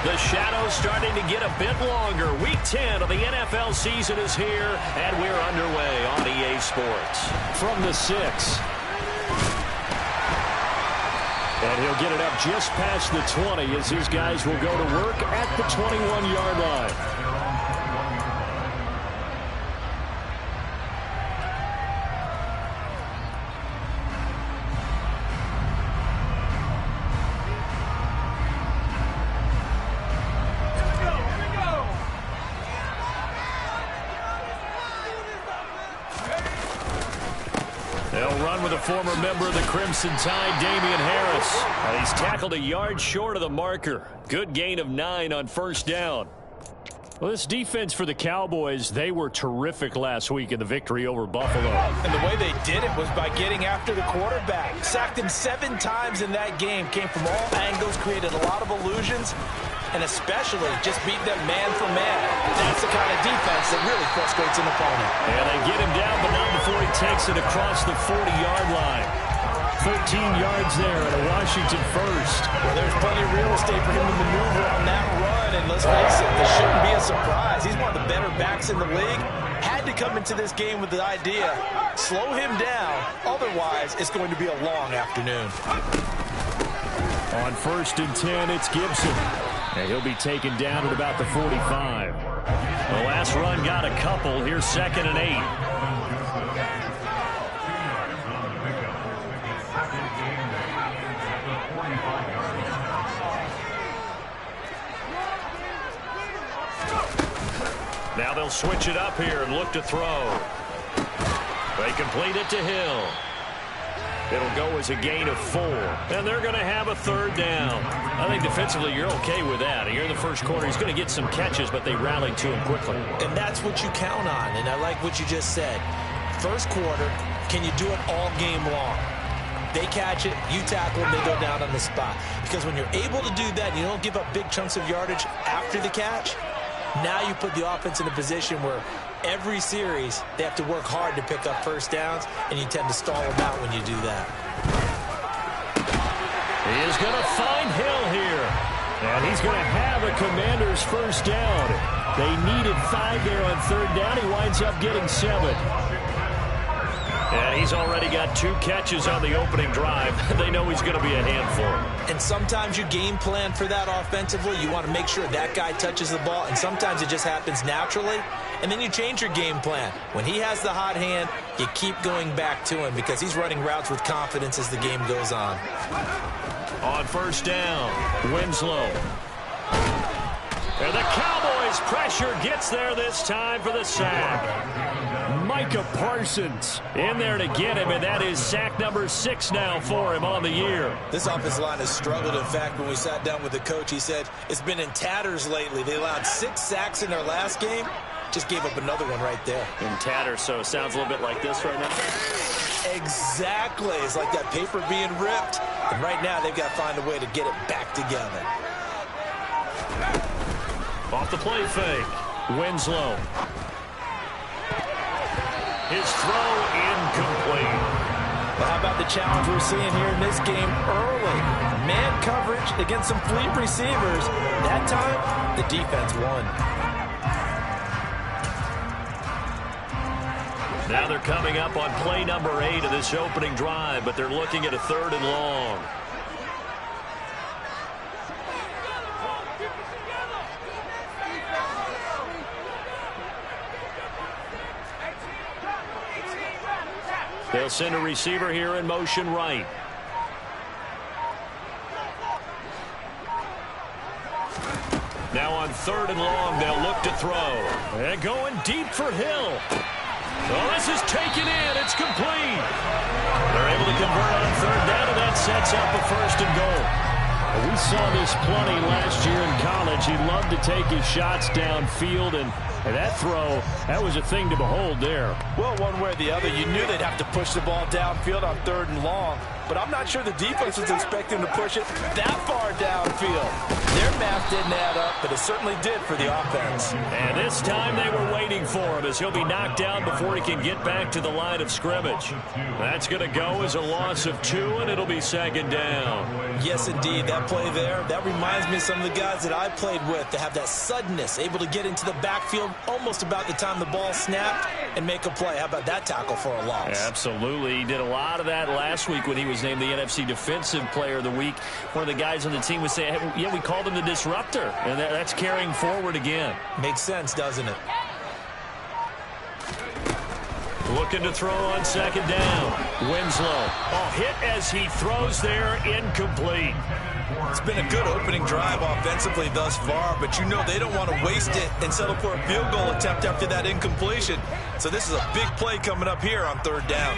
The shadow's starting to get a bit longer. Week 10 of the NFL season is here, and we're underway on EA Sports. From the 6. And he'll get it up just past the 20 as his guys will go to work at the 21-yard line. They'll run with a former member of the Crimson Tide, Damian Harris. And he's tackled a yard short of the marker. Good gain of 9 on first down. Well, this defense for the Cowboys, they were terrific last week in the victory over Buffalo. And the way they did it was by getting after the quarterback. Sacked him 7 times in that game. Came from all angles, created a lot of illusions, and especially just beat them man for man. That's the kind of defense that really frustrates an opponent. And they get him down, but not before he takes it across the 40-yard line. 13 yards there at a Washington first. Well, there's plenty of real estate for him to maneuver on that run. And let's face it, this shouldn't be a surprise. He's one of the better backs in the league. Had to come into this game with the idea, slow him down. Otherwise, it's going to be a long afternoon. On 1st and 10, it's Gibson. And he'll be taken down at about the 45. The last run got a couple. Here's 2nd and 8. Now they'll switch it up here and look to throw. They complete it to Hill. It'll go as a gain of 4. And they're going to have a 3rd down. I think defensively you're okay with that. Here in the first quarter, he's going to get some catches, but they rallied to him quickly. And that's what you count on, and I like what you just said. First quarter, can you do it all game long? They catch it, you tackle them, they go down on the spot. Because when you're able to do that, you don't give up big chunks of yardage after the catch. Now you put the offense in a position where every series they have to work hard to pick up first downs, and you tend to stall them out when you do that. He is going to find Hill here. And he's going to have a Commander's first down. They needed 5 there on 3rd down. He winds up getting 7. And he's already got 2 catches on the opening drive. They know he's going to be a handful. And sometimes you game plan for that offensively. You want to make sure that guy touches the ball, and sometimes it just happens naturally. And then you change your game plan. When he has the hot hand, you keep going back to him because he's running routes with confidence as the game goes on. On 1st down, Winslow. And the Cowboys' pressure gets there this time for the sack. Micah Parsons in there to get him, and that is sack number 6 now for him on the year. This offensive line has struggled. In fact, when we sat down with the coach, he said it's been in tatters lately. They allowed 6 sacks in their last game. Just gave up another one right there. In tatters, so it sounds a little bit like this right now. Exactly. It's like that paper being ripped. And right now, they've got to find a way to get it back together. Off the play fake. Winslow. His throw incomplete. Well, how about the challenge we're seeing here in this game early? Man coverage against some fleet receivers. That time, the defense won. Now they're coming up on play number 8 of this opening drive, but they're looking at a 3rd and long. They'll send a receiver here in motion right. Now on 3rd and long, they'll look to throw. And going deep for Hill. Oh, this is taken in. It's complete. They're able to convert on 3rd down, and that sets up a 1st and goal. We saw this plenty last year in college. He loved to take his shots downfield, and that throw, that was a thing to behold there. Well, one way or the other, you knew they'd have to push the ball downfield on 3rd and long. but I'm not sure the defense was expecting to push it that far downfield. Their math didn't add up, but it certainly did for the offense. And this time they were waiting for him as he'll be knocked down before he can get back to the line of scrimmage. That's going to go as a loss of 2, and it'll be second down. Yes, indeed. That play there, that reminds me of some of the guys that I played with to have that suddenness, able to get into the backfield almost about the time the ball snapped and make a play. How about that tackle for a loss? Absolutely. He did a lot of that last week when he was named the NFC Defensive Player of the Week. One of the guys on the team was saying, hey, yeah, we called him the disruptor, and that's carrying forward again. Makes sense, doesn't it? Looking to throw on second down. Winslow. Hit as he throws there, incomplete. It's been a good opening drive offensively thus far, but you know they don't want to waste it and settle for a field goal attempt after that incompletion. So this is a big play coming up here on third down.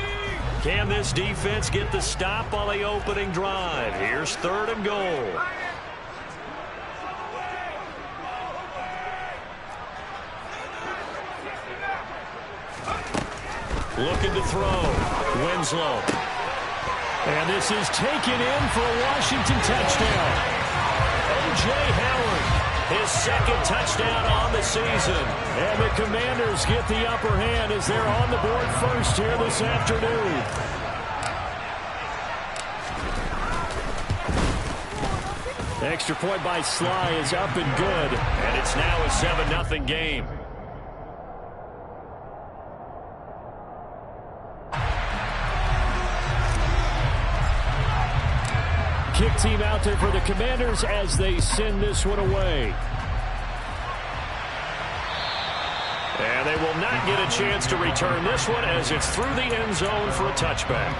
Can this defense get the stop on the opening drive? Here's third and goal. Looking to throw. Winslow. And this is taken in for a Washington touchdown. O.J. Howard, his second touchdown on the season. And the Commanders get the upper hand as they're on the board first here this afternoon. Extra point by Sly is up and good. And it's now a 7-0 game. Kick team out there for the Commanders as they send this one away. And they will not get a chance to return this one as it's through the end zone for a touchback.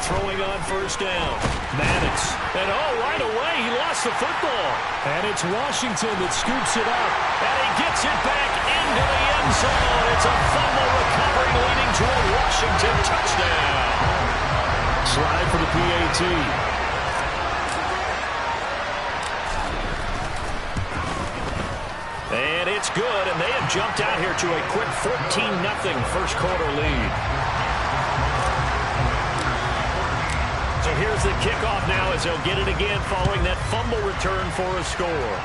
Throwing on first down. Maddox. And right away he lost the football. And it's Washington that scoops it up. And he gets it back into the end zone. It's a fumble recovery leading to a Washington touchdown. Slide for the PAT. And it's good, and they have jumped out here to a quick 14-0 first quarter lead. So here's the kickoff now as they'll get it again following that fumble return for a score.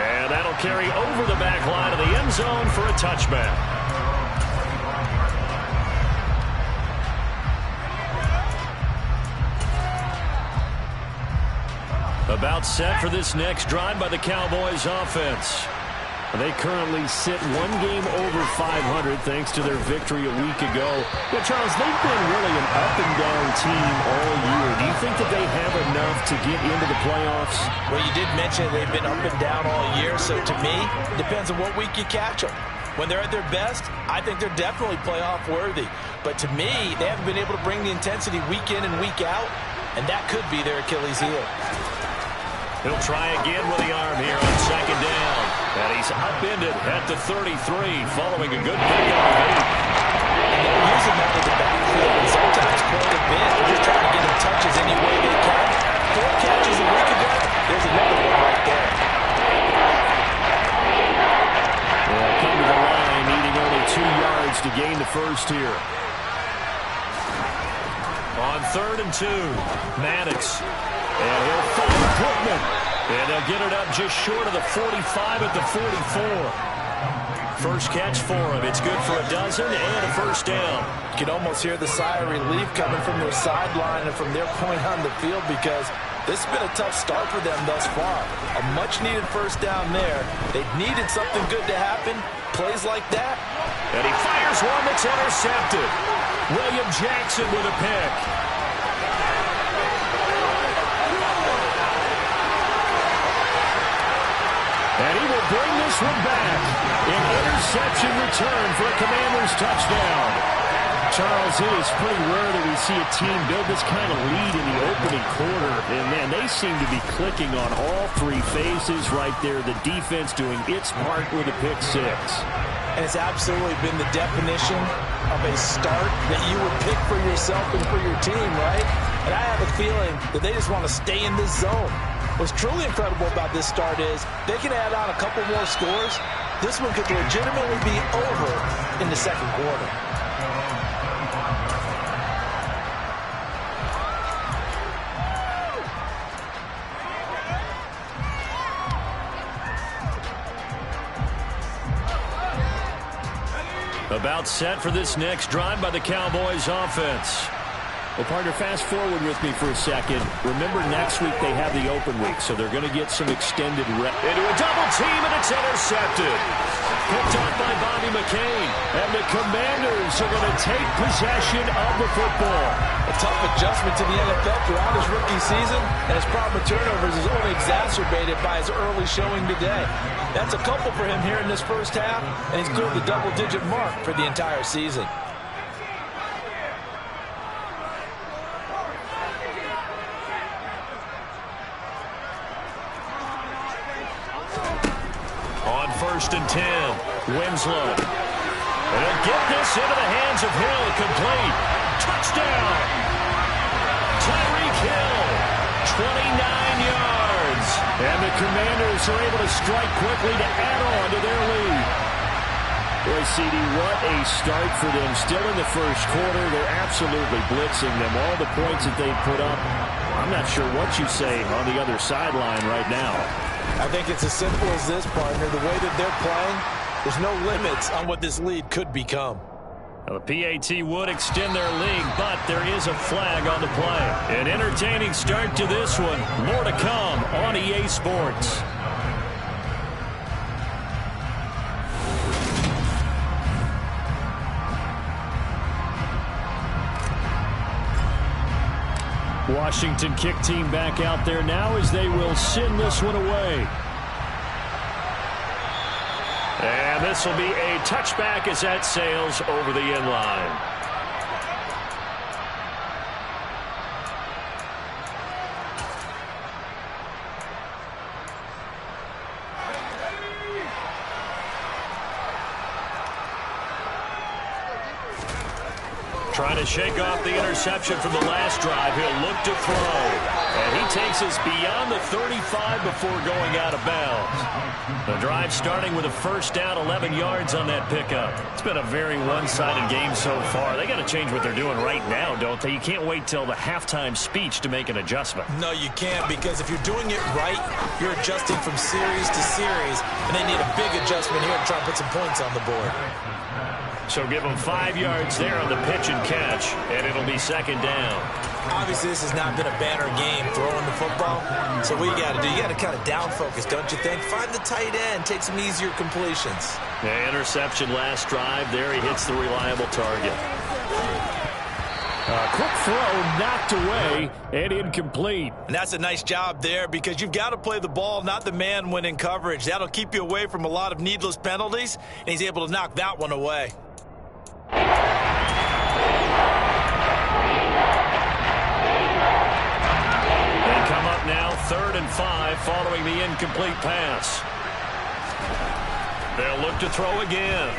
And that'll carry over the back line of the end zone for a touchback. About set for this next drive by the Cowboys offense. They currently sit one game over 500 thanks to their victory a week ago. But, Charles, they've been really an up-and-down team all year. Do you think that they have enough to get into the playoffs? Well, you did mention they've been up and down all year, so to me, it depends on what week you catch them. When they're at their best, I think they're definitely playoff worthy. But to me, they haven't been able to bring the intensity week in and week out, and that could be their Achilles heel. He'll try again with the arm here on second down. And he's upended at the 33 following a good pickup. And they're using that with the backfield and sometimes quite a bit. They're just trying to get in touches any way they can. 4 catches a week ago. There's another one right there. Well, come to the line, needing only 2 yards to gain the first here. On 3rd and 2, Maddox. And he'll find Pittman. And they'll get it up just short of the 45 at the 44. First catch for him. It's good for a dozen and a first down. You can almost hear the sigh of relief coming from their sideline and from their point on the field because this has been a tough start for them thus far. A much-needed first down there. They've needed something good to happen. Plays like that. And he fires one that's intercepted. William Jackson with a pick. And he will bring this one back. An interception return for a Commanders touchdown. Charles, it is pretty rare that we see a team build this kind of lead in the opening quarter. And, man, they seem to be clicking on all three phases right there. The defense doing its part with a pick six. And it's absolutely been the definition of a start that you would pick for yourself and for your team, right? And I have a feeling that they just want to stay in this zone. What's truly incredible about this start is they can add on a couple more scores. This one could legitimately be over in the second quarter. About set for this next drive by the Cowboys offense. Well, partner, fast forward with me for a second. Remember, next week they have the open week, so they're going to get some extended rest. Into a double team, and it's intercepted. Picked off by Bobby McCain. And the Commanders are going to take possession of the football. A tough adjustment to the NFL throughout his rookie season, and his problem with turnovers is only exacerbated by his early showing today. That's a couple for him here in this first half, and he's cleared the double-digit mark for the entire season. On 1st and 10, Winslow. And he'll get this into the hands of Hill, complete. Touchdown! Tyreek Hill, 29 yards. And the Commanders are able to strike quickly to add on to their lead. Boy, CD, what a start for them. Still in the first quarter, they're absolutely blitzing them. All the points that they put up, I'm not sure what you say on the other sideline right now. I think it's as simple as this, partner. The way that they're playing, there's no limits on what this lead could become. Now, the PAT would extend their lead, but there is a flag on the play. An entertaining start to this one. More to come on EA Sports. Washington kick team back out there now as they will send this one away. And this will be a touchback as that sails over the end line. Trying to shake off the interception from the last drive. He'll look to throw. And he takes us beyond the 35 before going out of bounds. The drive starting with a first down, 11 yards on that pickup. It's been a very one-sided game so far. They got to change what they're doing right now, don't they? You can't wait till the halftime speech to make an adjustment. No, you can't, because if you're doing it right, you're adjusting from series to series, and they need a big adjustment here to try and put some points on the board. So give them 5 yards there on the pitch and catch, and it'll be second down. Obviously, this has not been a banner game throwing the football. So what you got to do, you got to kind of down focus, don't you think? Find the tight end, take some easier completions. Yeah, interception last drive. There he hits the reliable target. Quick throw knocked away and incomplete. And that's a nice job there, because you've got to play the ball, not the man when in coverage. That'll keep you away from a lot of needless penalties, and he's able to knock that one away. Now 3rd and 5 following the incomplete pass. They'll look to throw again.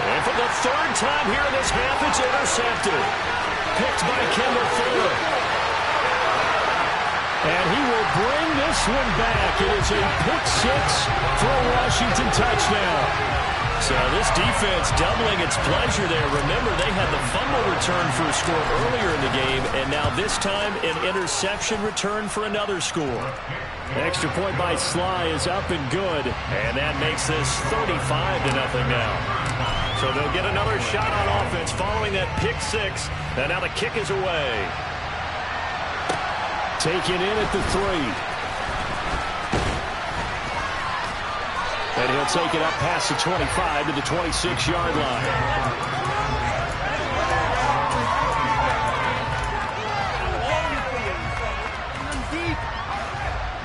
And for the 3rd time here in this half, it's intercepted. Picked by Kendall Fuller. And he will bring this one back. It is a pick six for a Washington touchdown. So this defense doubling its pleasure there. Remember, they had the fumble return for a score earlier in the game, and now this time an interception return for another score. Extra point by Sly is up and good, and that makes this 35-0 now. So they'll get another shot on offense following that pick six, and now the kick is away. Taken in at the 3. And he'll take it up past the 25 to the 26-yard line.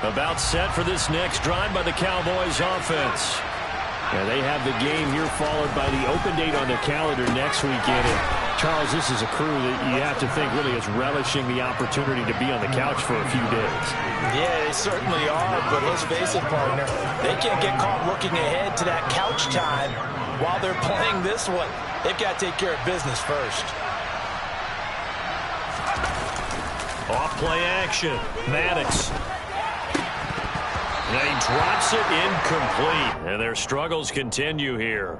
About set for this next drive by the Cowboys offense. Yeah, they have the game here followed by the open date on their calendar next weekend. And Charles, this is a crew that you have to think really is relishing the opportunity to be on the couch for a few days. Yeah, they certainly are, but let's face it, partner, they can't get caught looking ahead to that couch time while they're playing this one. They've got to take care of business first. Off play action. Maddox. And he drops it incomplete. And their struggles continue here.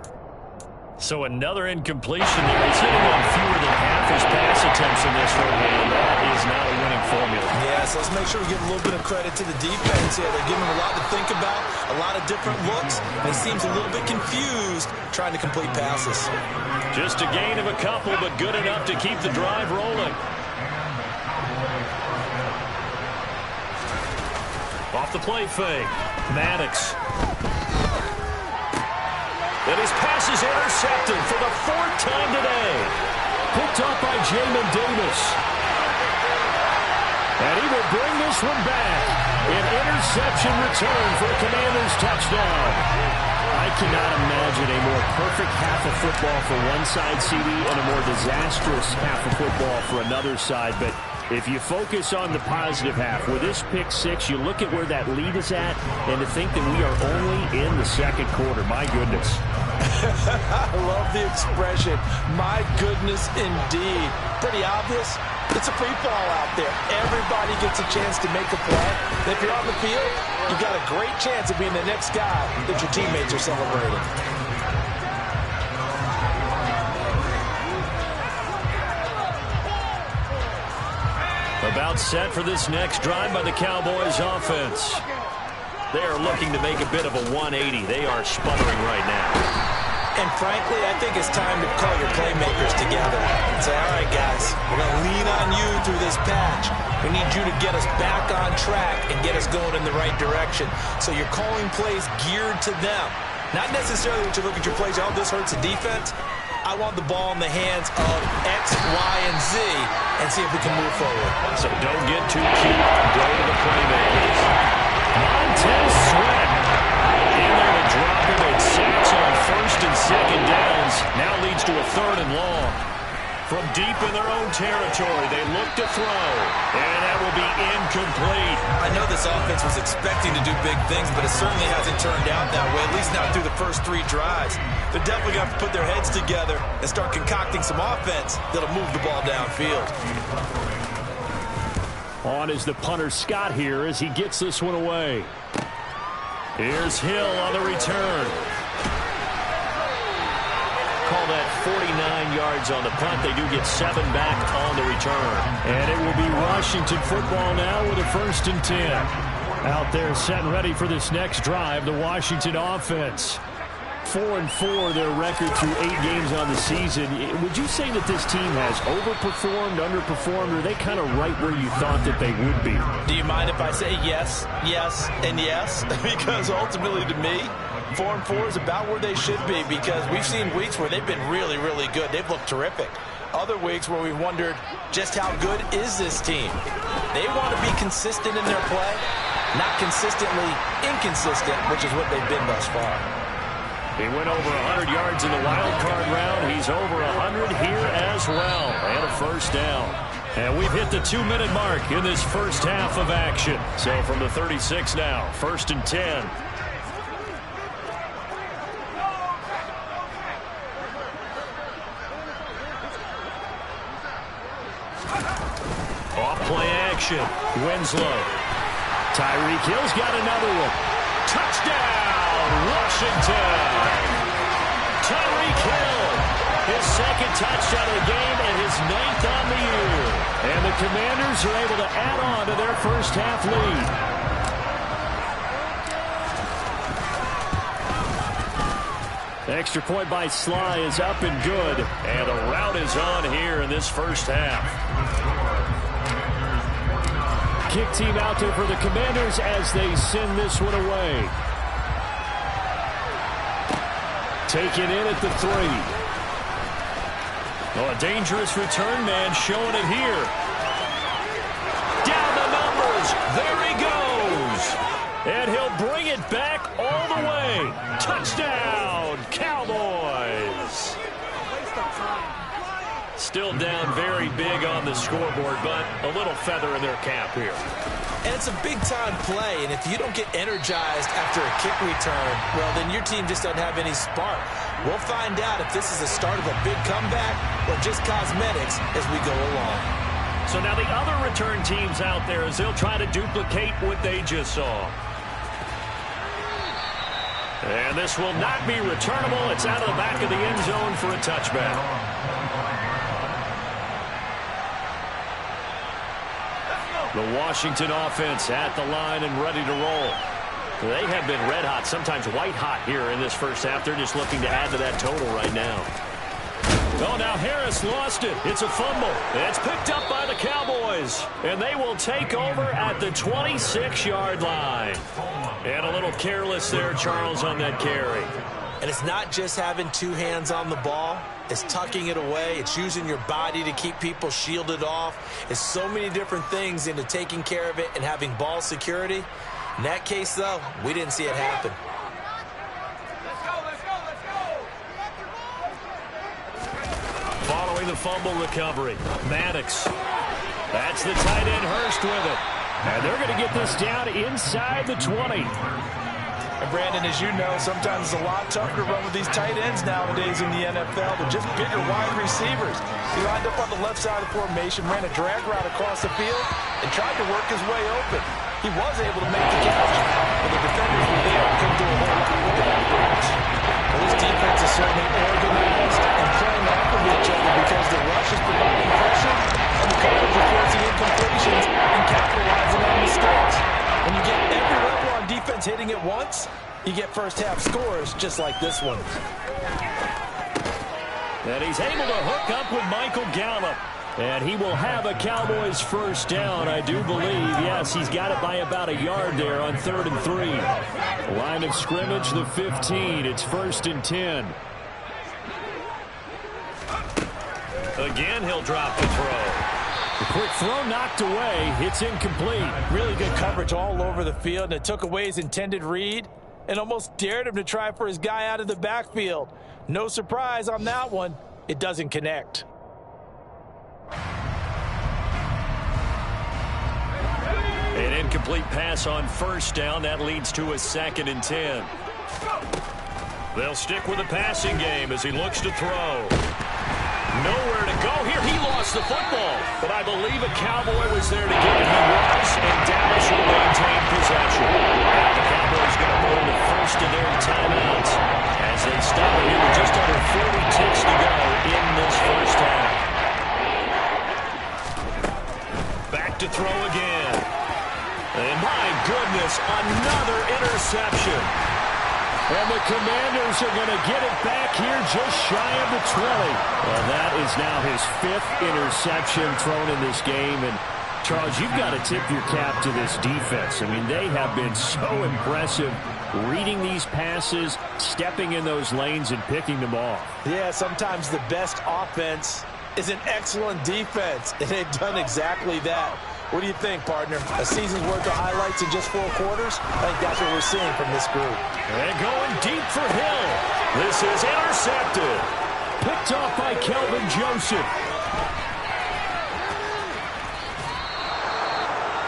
So another incompletion there. He's hitting on fewer than half his pass attempts in this one, and that is not a winning formula. Yeah, so let's make sure we give a little bit of credit to the defense here. They're giving him a lot to think about, a lot of different looks, and he seems a little bit confused trying to complete passes. Just a gain of a couple, but good enough to keep the drive rolling. Off the play fake. Maddox. And his pass is intercepted for the 4th time today. Picked up by Jamin Davis. And he will bring this one back. An interception return for a Commanders touchdown. I cannot imagine a more perfect half of football for one side, CD, and a more disastrous half of football for another side. But if you focus on the positive half, with this pick six, you look at where that lead is at, and to think that we are only in the second quarter. My goodness. I love the expression, my goodness indeed. Pretty obvious. It's a free fall out there. Everybody gets a chance to make a play. And if you're on the field, you've got a great chance of being the next guy that your teammates are celebrating. About set for this next drive by the Cowboys offense. They are looking to make a bit of a 180. They are sputtering right now. And frankly, I think it's time to call your playmakers together and say, all right, guys, we're going to lean on you through this patch. We need you to get us back on track and get us going in the right direction. So you're calling plays geared to them. Not necessarily that you look at your plays, oh, this hurts the defense. I want the ball in the hands of X, Y, and Z and see if we can move forward. So don't get too cute. Go to the playmakers. Montez Sweat in there to drop him. It sacks on 1st and 2nd downs. Now leads to a 3rd and long. From deep in their own territory, they look to throw. And that will be incomplete. I know this offense was expecting to do big things, but it certainly hasn't turned out that way, at least not through the first 3 drives. They're definitely going to have to put their heads together and start concocting some offense that'll move the ball downfield. On is the punter Scott here as he gets this one away. Here's Hill on the return. Call that 49 yards on the punt. They do get 7 back on the return. And it will be Washington football now with a 1st and 10. Out there set and ready for this next drive, the Washington offense. 4-4 their record through 8 games on the season. Would you say that this team has overperformed, underperformed, or are they kind of right where you thought that they would be? Do you mind if I say yes, yes, and yes? Because ultimately to me, 4-4 is about where they should be, because we've seen weeks where they've been really, really good. They've looked terrific. Other weeks where we've wondered just how good is this team. They want to be consistent in their play, not consistently inconsistent, which is what they've been thus far. He went over 100 yards in the wild card round. He's over 100 here as well. And a 1st down. And we've hit the 2-minute mark in this first half of action. So from the 36 now, 1st and 10. Off play action. Winslow. Tyreek Hill's got another one. Touchdown, Washington. Tyreek Hill, his 2nd touchdown of the game and his 9th on the year. And the Commanders are able to add on to their first half lead. Extra point by Sly is up and good. And the route is on here in this first half. Kick team out there for the Commanders as they send this one away. Taken in at the 3. Oh, a dangerous return man showing it here. Down the numbers. There he goes. And he'll bring it back all the way. Touchdown, Cowboys. Still down very big on the scoreboard, but a little feather in their cap here. And it's a big-time play, and if you don't get energized after a kick return, well, then your team just doesn't have any spark. We'll find out if this is the start of a big comeback or just cosmetics as we go along. So now the other return teams out there as they'll try to duplicate what they just saw. And this will not be returnable. It's out of the back of the end zone for a touchback. The Washington offense at the line and ready to roll. They have been red hot, sometimes white hot here in this first half. They're just looking to add to that total right now. Oh, now Harris lost it. It's a fumble. It's picked up by the Cowboys. And they will take over at the 26-yard line. And a little careless there, Charles, on that carry. And it's not just having two hands on the ball. It's tucking it away. It's using your body to keep people shielded off. It's so many different things into taking care of it and having ball security. In that case, though, we didn't see it happen. Following the fumble recovery, Maddox. That's the tight end Hurst with it. And they're going to get this down inside the 20. And Brandon, as you know, sometimes it's a lot tougher to run with these tight ends nowadays in the NFL. They're just bigger wide receivers. He lined up on the left side of the formation, ran a drag route across the field, and tried to work his way open. He was able to make the catch, but the defenders were there and couldn't do a whole lot with it afterwards. Well, this defense is certainly organized and playing off of each other because the rush is providing pressure and the coverage is forcing incompletions and capitalizing on mistakes. When you get every level on defense hitting it once, you get first-half scores just like this one. And he's able to hook up with Michael Gallup. And he will have a Cowboys first down, I do believe. Yes, he's got it by about a yard there on 3rd and 3. Line of scrimmage, the 15. It's 1st and 10. Again, he'll drop the throw. The quick throw knocked away. It's incomplete. Really good coverage all over the field, and it took away his intended read and almost dared him to try for his guy out of the backfield. No surprise on that one. It doesn't connect. An incomplete pass on first down. That leads to a 2nd and 10. They'll stick with the passing game as he looks to throw. Nowhere to go here. He lost the football, but I believe a Cowboy was there to get it. He was, and Dallas will maintain possession. Now the Cowboys going to burn the first of their timeouts as they stop it here with just under 40 ticks to go in this first half. Back to throw again. And my goodness, another interception. And the Commanders are going to get it back here just shy of the 20. Well, that is now his 5th interception thrown in this game. And, Charles, you've got to tip your cap to this defense. I mean, they have been so impressive reading these passes, stepping in those lanes, and picking them off. Yeah, sometimes the best offense is an excellent defense, and they've done exactly that. What do you think, partner? A season's worth of highlights in just 4 quarters? I think that's what we're seeing from this group. And going deep for Hill. This is intercepted. Picked off by Kelvin Joseph.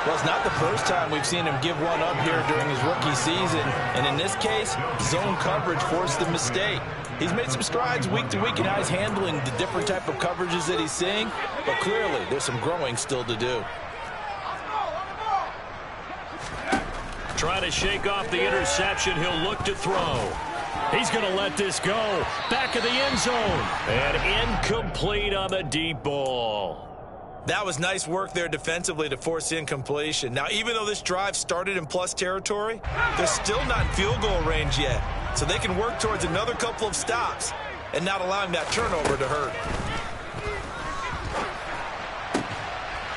Well, it's not the first time we've seen him give one up here during his rookie season. And in this case, zone coverage forced the mistake. He's made some strides week to week in how he's handling the different type of coverages that he's seeing. But clearly, there's some growing still to do. Try to shake off the interception. He'll look to throw. He's going to let this go. Back of the end zone. And incomplete on the deep ball. That was nice work there defensively to force incompletion. Now, even though this drive started in plus territory, they're still not in field goal range yet. So they can work towards another couple of stops and not allowing that turnover to hurt.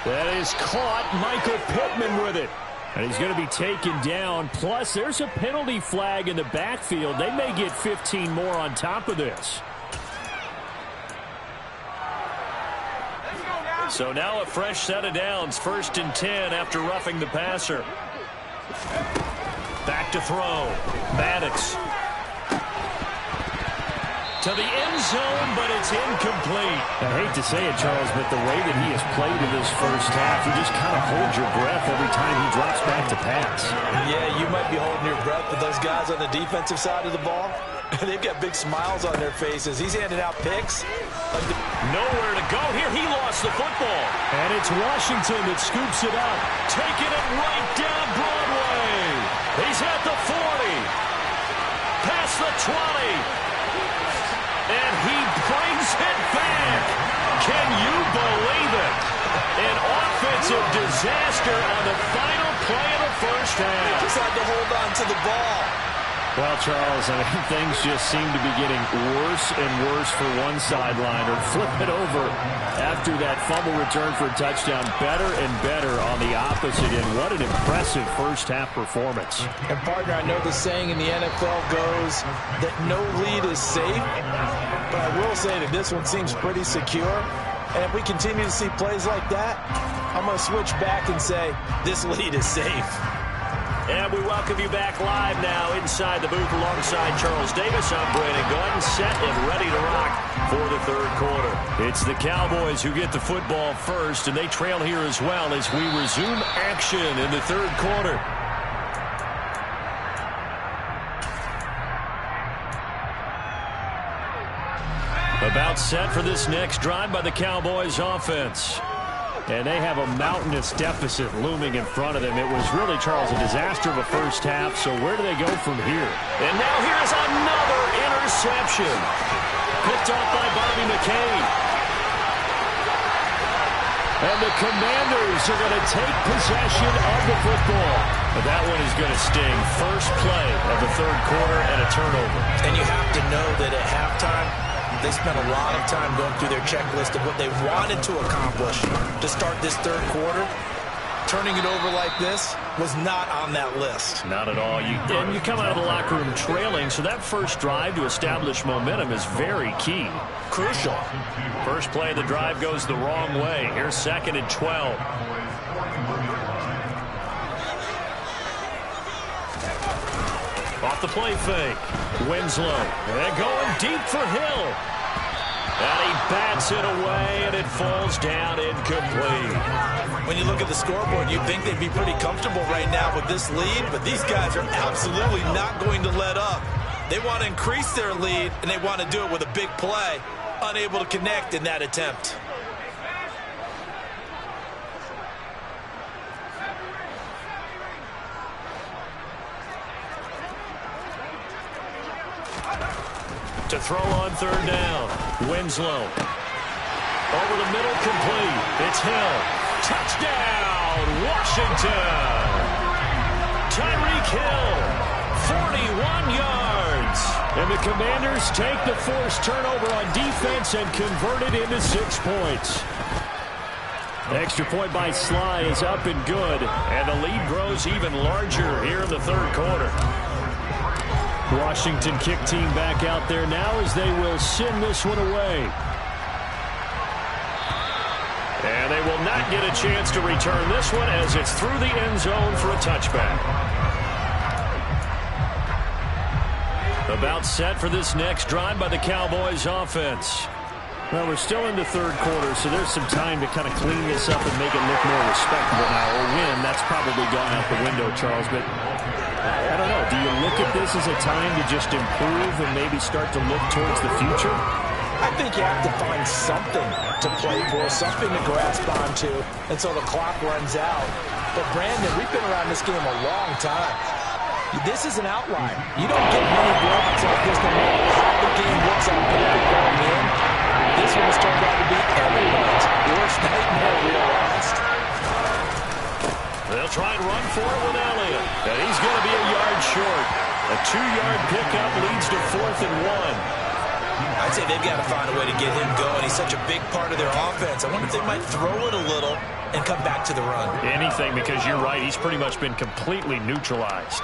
That is caught. Michael Pittman with it. And he's going to be taken down. Plus, there's a penalty flag in the backfield. They may get 15 more on top of this. So now a fresh set of downs. 1st and 10 after roughing the passer. to throw. Maddox. To the end zone, but it's incomplete. I hate to say it, Charles, but the way that he has played in this first half, you just kind of hold your breath every time he drops back to pass. Yeah, you might be holding your breath, but those guys on the defensive side of the ball, they've got big smiles on their faces. He's handing out picks. Nowhere to go here. He lost the football. And it's Washington that scoops it up, taking it right down Broadway. He's at the 40. Past the 20. And he brings it back. Can you believe it? An offensive disaster on the final play of the first half. They just had to hold on to the ball. Well, Charles, I mean, things just seem to be getting worse and worse for one sideline, or flip it over after that fumble return for a touchdown. Better and better on the opposite end. What an impressive first-half performance. And, partner, I know the saying in the NFL goes that no lead is safe, but I will say that this one seems pretty secure. And if we continue to see plays like that, I'm going to switch back and say this lead is safe. And we welcome you back live now inside the booth alongside Charles Davis. I'm Brandon Gordon, set and ready to rock for the third quarter. It's the Cowboys who get the football first, and they trail here as well as we resume action in the third quarter. About set for this next drive by the Cowboys offense. And they have a mountainous deficit looming in front of them. It was really, Charles, a disaster of a first half. So where do they go from here? And now here's another interception. Picked off by Bobby McCain. And the Commanders are going to take possession of the football. But that one is going to sting. First play of the third quarter and a turnover. And you have to know that at halftime, they spent a lot of time going through their checklist of what they wanted to accomplish to start this third quarter. Turning it over like this was not on that list. Not at all. And you come out of the locker room trailing, so that first drive to establish momentum is very key. Crucial. First play of the drive goes the wrong way. Here's 2nd and 12. Off the play fake. Winslow. And going deep for Hill. And he bats it away, and it falls down incomplete. When you look at the scoreboard, you'd think they'd be pretty comfortable right now with this lead, but these guys are absolutely not going to let up. They want to increase their lead, and they want to do it with a big play. Unable to connect in that attempt. To throw on third down. Winslow. Over the middle, complete. It's Hill. Touchdown, Washington. Tyreek Hill, 41 yards. And the Commanders take the forced turnover on defense and convert it into 6 points. The extra point by Sly is up and good. And the lead grows even larger here in the third quarter. Washington kick team back out there now as they will send this one away. And they will not get a chance to return this one as it's through the end zone for a touchback. About set for this next drive by the Cowboys offense. Well, we're still in the third quarter, so there's some time to kind of clean this up and make it look more respectable now. Or win, that's probably gone out the window, Charles. But I don't know. Do you look at this as a time to just improve and maybe start to look towards the future? I think you have to find something to play for, something to grasp onto until the clock runs out. But, Brandon, we've been around this game a long time. This is an outlier. You don't get many blowouts like this no matter how the game looks on paper going in. This one has turned out to be everyone's worst nightmare realized. They'll try and run for it with Elliott. And he's going to be a yard short. A 2-yard pickup leads to 4th and 1. I'd say they've got to find a way to get him going. He's such a big part of their offense. I wonder if they might throw it a little and come back to the run. Anything, because you're right. He's pretty much been completely neutralized.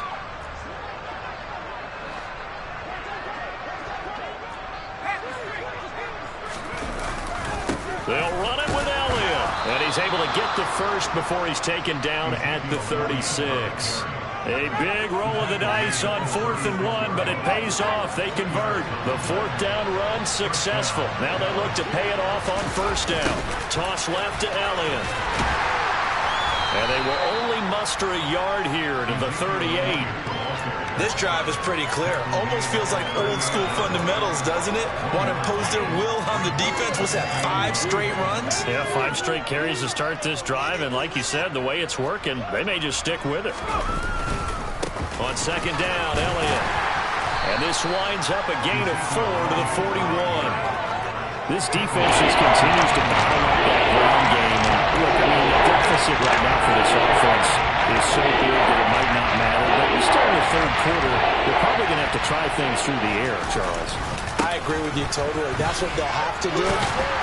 They'll run it with Elliott. And he's able to get the first before he's taken down at the 36. A big roll of the dice on 4th and 1, but it pays off. They convert. The 4th down run successful. Now they look to pay it off on 1st down. Toss left to Elliott. And they will only muster a yard here to the 38. This drive is pretty clear. Almost feels like old school fundamentals, doesn't it? Want to impose their will on the defense. What's that, 5 straight runs? Yeah, 5 straight carries to start this drive. And like you said, the way it's working, they may just stick with it. On 2nd down, Elliott. And this winds up a gain of 4 to the 41. This defense just continues to bottle up that ground game. And look, I mean, the deficit right now for this offense is so big that it might not matter. But we're still in the 3rd quarter. They're probably going to have to try things through the air, Charles. I agree with you totally. That's what they'll have to do.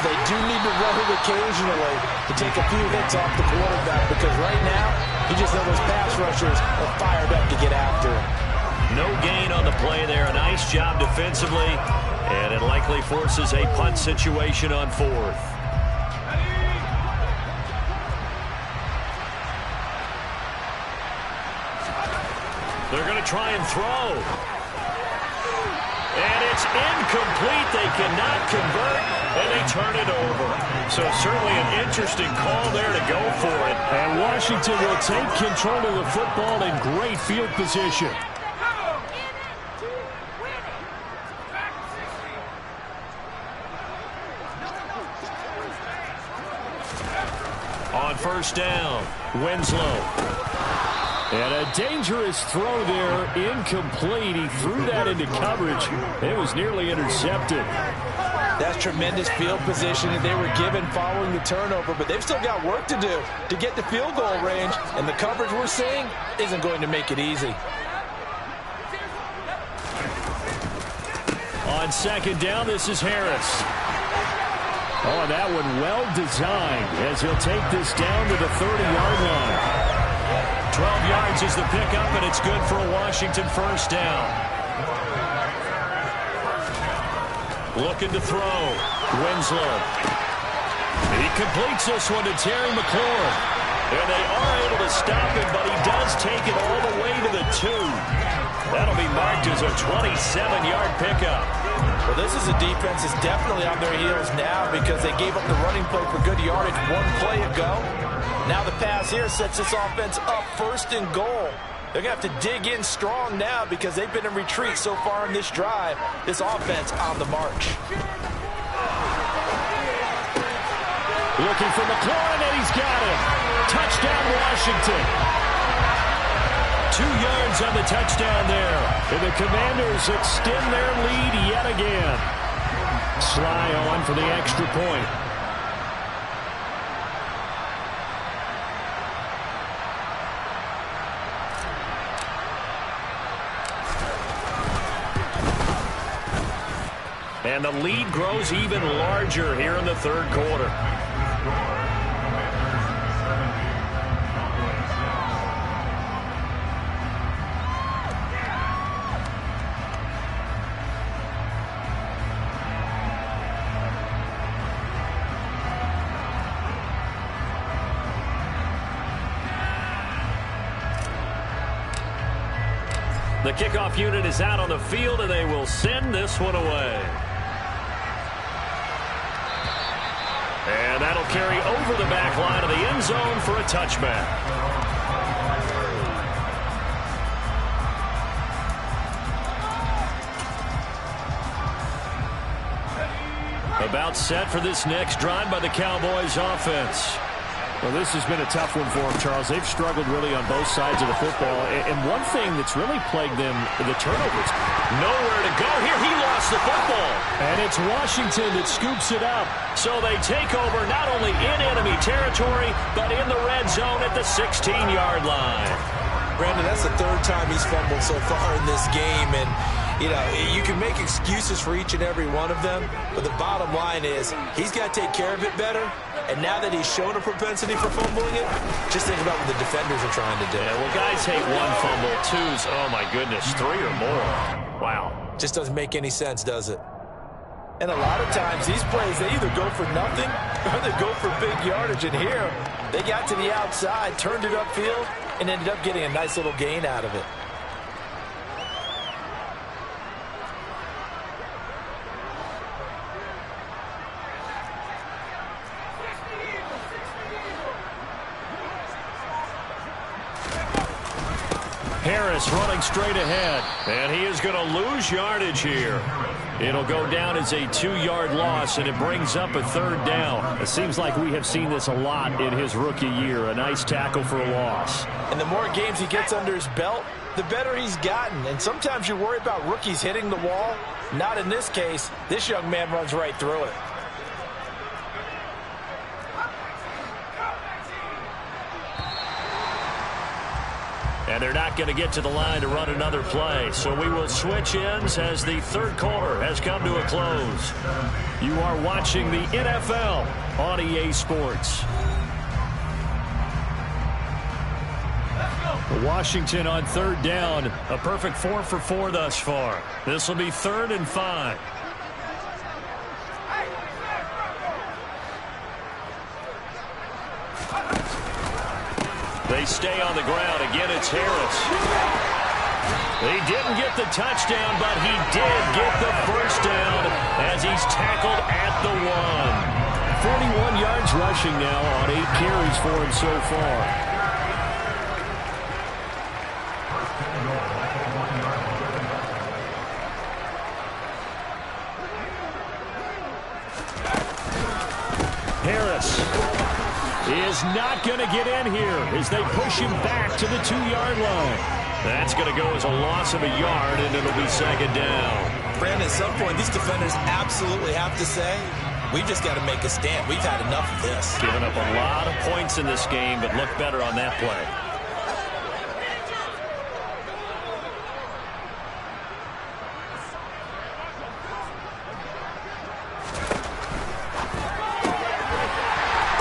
They do need to run it occasionally to take a few hits off the quarterback, because right now, you just know those pass rushers are fired up to get after him. No gain on the play there. A nice job defensively, and it likely forces a punt situation on 4th. They're going to try and throw. And it's incomplete. They cannot convert, and they turn it over. So certainly an interesting call there to go for it. And Washington will take control of the football in great field position. On 1st down, Winslow. And a dangerous throw there, incomplete. He threw that into coverage. It was nearly intercepted. That's tremendous field positioning they were given following the turnover, but they've still got work to do to get the field goal range, and the coverage we're seeing isn't going to make it easy. On 2nd down, this is Harris. Oh, that one well designed as he'll take this down to the 30-yard line. 12 yards is the pickup, and it's good for a Washington 1st down. Looking to throw. Winslow. He completes this one to Terry McLaurin. And they are able to stop him, but he does take it all the way to the 2. That'll be marked as a 27-yard pickup. Well, this is a defense that's definitely on their heels now, because they gave up the running play for good yardage 1 play ago. Now the pass here sets this offense up 1st and goal. They're going to have to dig in strong now, because they've been in retreat so far in this drive. This offense on the march. Looking for McLaurin, and he's got him. Touchdown, Washington. 2 yards on the touchdown there. And the Commanders extend their lead yet again. Sly on for the extra point. And the lead grows even larger here in the 3rd quarter. The kickoff unit is out on the field, and they will send this one away. And that'll carry over the back line of the end zone for a touchback. About set for this next drive by the Cowboys offense. Well, this has been a tough one for them, Charles. They've struggled really on both sides of the football. And one thing that's really plagued them, the turnovers. Nowhere to go here. He lost the football. And it's Washington that scoops it up. So they take over not only in enemy territory, but in the red zone at the 16-yard line. Brandon, that's the 3rd time he's fumbled so far in this game. And, you know, you can make excuses for each and every one of them, but the bottom line is he's got to take care of it better. And now that he's shown a propensity for fumbling it, just think about what the defenders are trying to do. Yeah, well, guys hate 1 fumble, 2's, oh my goodness, 3 or more. Wow. Just doesn't make any sense, does it? And a lot of times, these plays, they either go for nothing or they go for big yardage. And here, They got to the outside, turned it upfield, and ended up getting a nice little gain out of it. Harris running straight ahead, and he is going to lose yardage here. It'll go down as a 2-yard loss, and it brings up a 3rd down. It seems like we have seen this a lot in his rookie year. A nice tackle for a loss. And the more games he gets under his belt, the better he's gotten. And sometimes you worry about rookies hitting the wall. Not in this case. This young man runs right through it. And they're not going to get to the line to run another play. So we will switch ends as the 3rd quarter has come to a close. You are watching the NFL on EA Sports. Washington on 3rd down. A perfect 4 for 4 thus far. This will be 3rd and 5. They stay on the ground. Again, it's Harris. He didn't get the touchdown, but he did get the first down as he's tackled at the 1. 41 yards rushing now on 8 carries for him so far. Harris is not going to get in here as they push him back to the 2-yard line. That's going to go as a loss of a yard, and it'll be 2nd down. Brandon, at some point, these defenders absolutely have to say, we've just got to make a stand. We've had enough of this. Giving up a lot of points in this game, but look better on that play.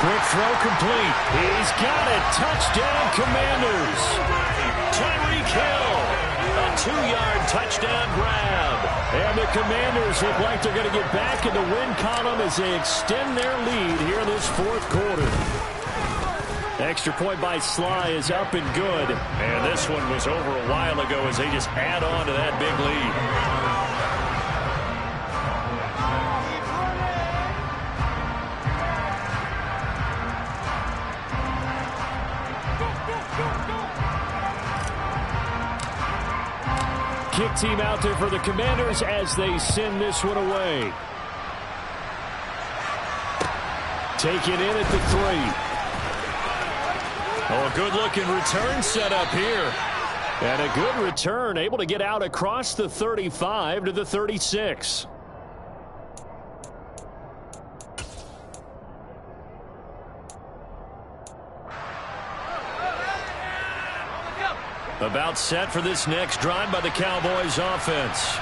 Quick throw complete. He's got it. Touchdown, Commanders. Tyreek Hill. A 2-yard touchdown grab. And the Commanders look like they're going to get back in the win column as they extend their lead here in this 4th quarter. Extra point by Sly is up and good. And this one was over a while ago as they just add on to that big lead. Kick team out there for the Commanders as they send this one away. Taken in at the 3. Oh, a good-looking return set up here. And a good return, able to get out across the 35 to the 36. About set for this next drive by the Cowboys offense.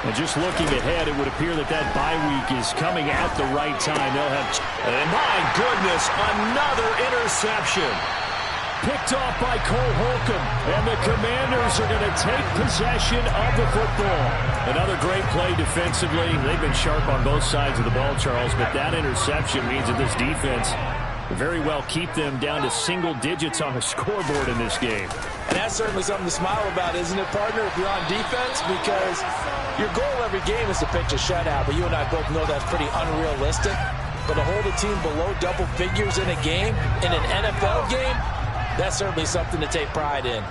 And just looking ahead, it would appear that that bye week is coming at the right time. They'll have... And my goodness, another interception. Picked off by Cole Holcomb. And the Commanders are going to take possession of the football. Another great play defensively. They've been sharp on both sides of the ball, Charles, but that interception means that this defense very well keep them down to single digits on the scoreboard in this game. And that's certainly something to smile about, isn't it, partner, if you're on defense? Because your goal every game is to pitch a shutout, but you and I both know that's pretty unrealistic. But to hold a team below double figures in a game, in an NFL game, that's certainly something to take pride in.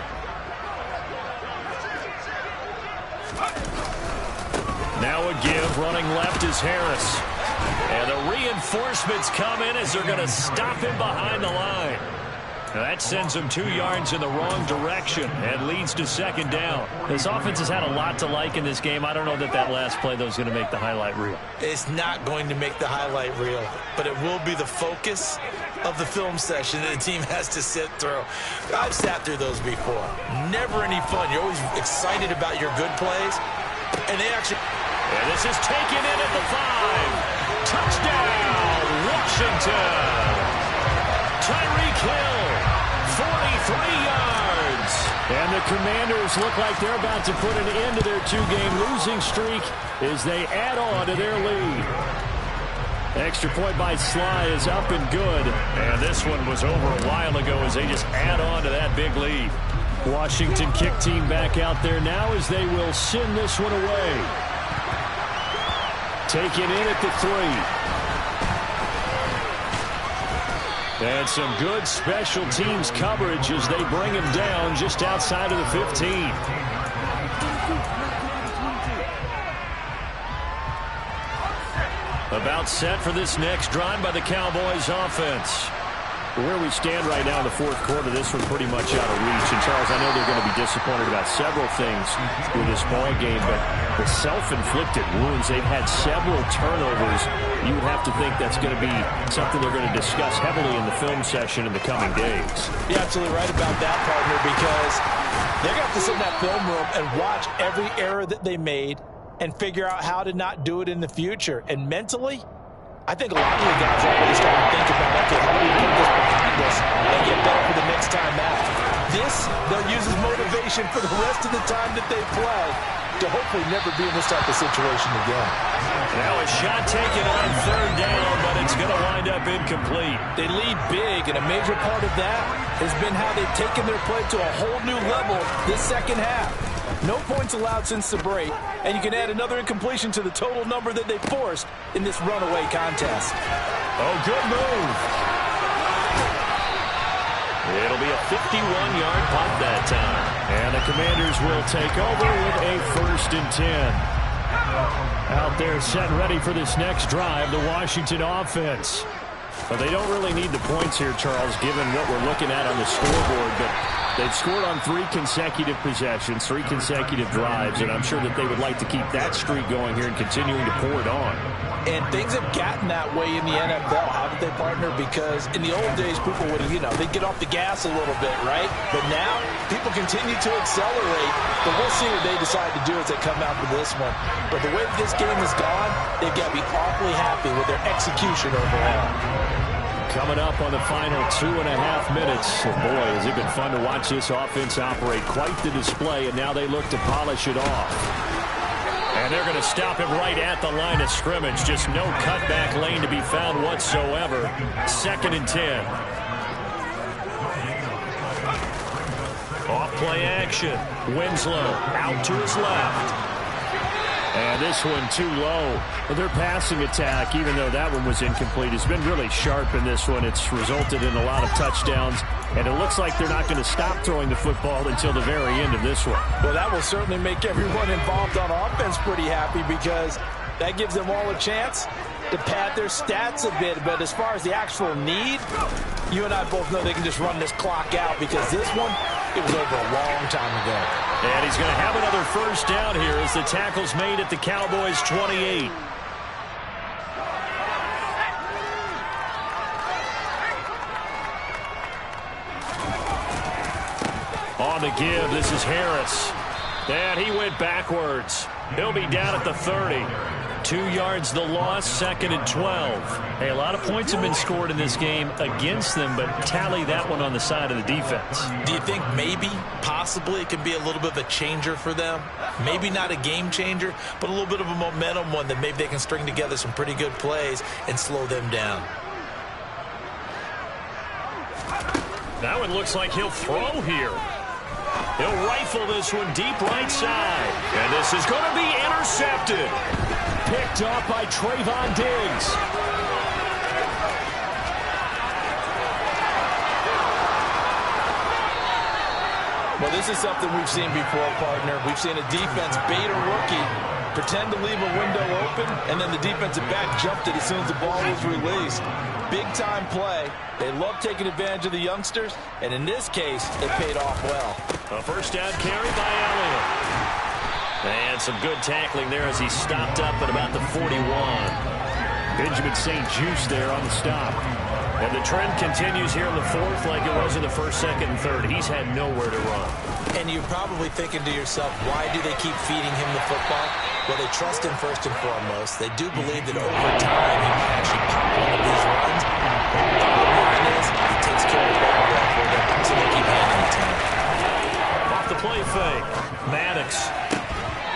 Now a give, running left is Harris. And the reinforcements come in as they're going to stop him behind the line. Now that sends him 2 yards in the wrong direction and leads to 2nd down. This offense has had a lot to like in this game. I don't know that that last play, though, is going to make the highlight reel. It's not going to make the highlight reel, but it will be the focus of the film session that the team has to sit through. I've sat through those before. Never any fun. You're always excited about your good plays, and they actually... And this is taken in at the 5. Touchdown, Washington. Tyreek Hill, 43 yards. And the Commanders look like they're about to put an end to their 2-game losing streak as they add on to their lead. Extra point by Sly is up and good. And this one was over a while ago as they just add on to that big lead. Washington kick team back out there now as they will send this one away. Taken in at the 3. And some good special teams coverage as they bring him down just outside of the 15. About set for this next drive by the Cowboys offense. Where we stand right now in the fourth quarter, this one pretty much out of reach. And, Charles, I know they're going to be disappointed about several things with this ball game, but the self-inflicted wounds, they've had several turnovers. You would have to think that's going to be something they're going to discuss heavily in the film session in the coming days. You're absolutely right about that, partner, because they're going to have to sit in that film room and watch every error that they made and figure out how to not do it in the future. And mentally, I think a lot of the guys are already starting to think about, okay, how do we put this behind us and get better for the next time out? This, they'll use as motivation for the rest of the time that they play to hopefully never be in this type of situation again. Now a shot taken on third down, but it's going to wind up incomplete. They lead big, and a major part of that has been how they've taken their play to a whole new level this second half. No points allowed since the break, and you can add another incompletion to the total number that they forced in this runaway contest. Oh, good move. It'll be a 51-yard punt that time. And the Commanders will take over with a 1st and 10. Out there set and ready for this next drive, the Washington offense. But they don't really need the points here, Charles, given what we're looking at on the scoreboard. But they've scored on 3 consecutive possessions, 3 consecutive drives, and I'm sure that they would like to keep that streak going here and continuing to pour it on. And things have gotten that way in the NFL, haven't they, partner? Because in the old days, people would, they'd get off the gas a little bit, right? But now, people continue to accelerate. But we'll see what they decide to do as they come out for this one. But the way this game has gone, they've got to be awfully happy with their execution overall. Coming up on the final 2.5 minutes. And boy, has it been fun to watch this offense operate. Quite the display, and now they look to polish it off. And they're going to stop him right at the line of scrimmage. Just no cutback lane to be found whatsoever. 2nd and 10. Off play action. Winslow out to his left. And this one too low. Their passing attack, even though that one was incomplete, has been really sharp in this one. It's resulted in a lot of touchdowns, and it looks like they're not going to stop throwing the football until the very end of this one. Well, that will certainly make everyone involved on offense pretty happy because that gives them all a chance to pad their stats a bit. But as far as the actual need, you and I both know they can just run this clock out because this one, it was over a long time ago. And he's going to have another 1st down here as the tackle's made at the Cowboys' 28. On the give, this is Harris. And he went backwards. He'll be down at the 30. 2 yards the loss, 2nd and 12. Hey, a lot of points have been scored in this game against them, but tally that one on the side of the defense. Do you think maybe, possibly, it could be a little bit of a changer for them? Maybe not a game changer, but a little bit of a momentum one that maybe they can string together some pretty good plays and slow them down. That one looks like he'll throw here. He'll rifle this one deep right side. And this is going to be intercepted. Picked off by Trayvon Diggs. Well, this is something we've seen before, partner. We've seen a defense bait a rookie, pretend to leave a window open, and then the defensive back jumped it as soon as the ball was released. Big-time play. They love taking advantage of the youngsters, and in this case, it paid off well. A 1st down carry by Elliott. And some good tackling there as he stopped up at about the 41. Benjamin St. Juste there on the stop. And the trend continues here in the 4th like it was in the 1st, 2nd, and 3rd. He's had nowhere to run. And you're probably thinking to yourself, why do they keep feeding him the football? Well, they trust him first and foremost. They do believe that over time he might actually pop one of these runs. The bottom line is he takes care of the ball well for them, so they keep handing it to him. Off the play fake. Maddox.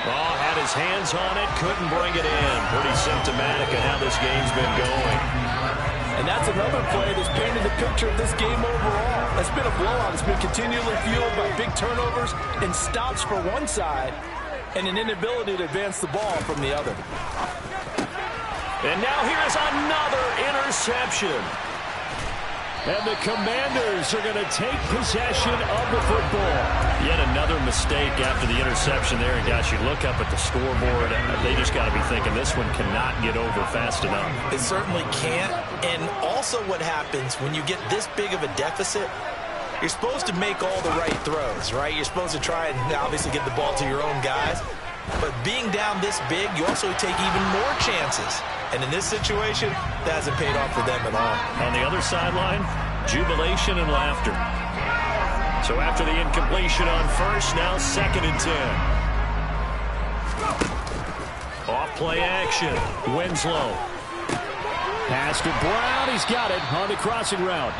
Oh, had his hands on it, couldn't bring it in. Pretty symptomatic of how this game's been going. And that's another play that's painted the picture of this game overall. It's been a blowout. It's been continually fueled by big turnovers and stops for one side and an inability to advance the ball from the other. And now here's another interception. And the Commanders are going to take possession of the football. Yet another mistake after the interception there. And guys, you look up at the scoreboard, they just got to be thinking this one cannot get over fast enough. It certainly can't. And also what happens when you get this big of a deficit, you're supposed to make all the right throws, right? You're supposed to try and obviously get the ball to your own guys. But being down this big, you also take even more chances. And in this situation, that hasn't paid off for them at all. On the other sideline, jubilation and laughter. So after the incompletion on first, now 2nd and 10. Off play action. Winslow. Pass to Brown. He's got it on the crossing route.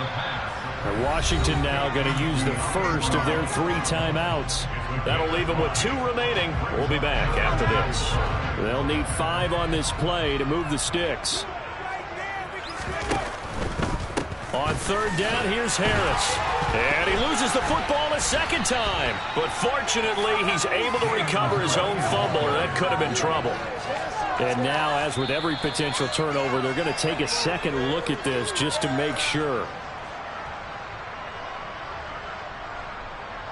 And Washington now going to use the first of their 3 timeouts. That'll leave them with 2 remaining. We'll be back after this. They'll need 5 on this play to move the sticks. On 3rd down, here's Harris. And he loses the football a 2nd time. But fortunately, he's able to recover his own fumble, or that could have been trouble. And now, as with every potential turnover, they're going to take a second look at this just to make sure.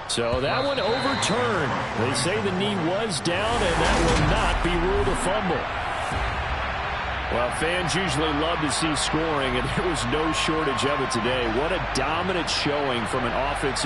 So that one overturned. They say the knee was down, and that will not be ruled a fumble. Well, fans usually love to see scoring, and there was no shortage of it today. What a dominant showing from an offensive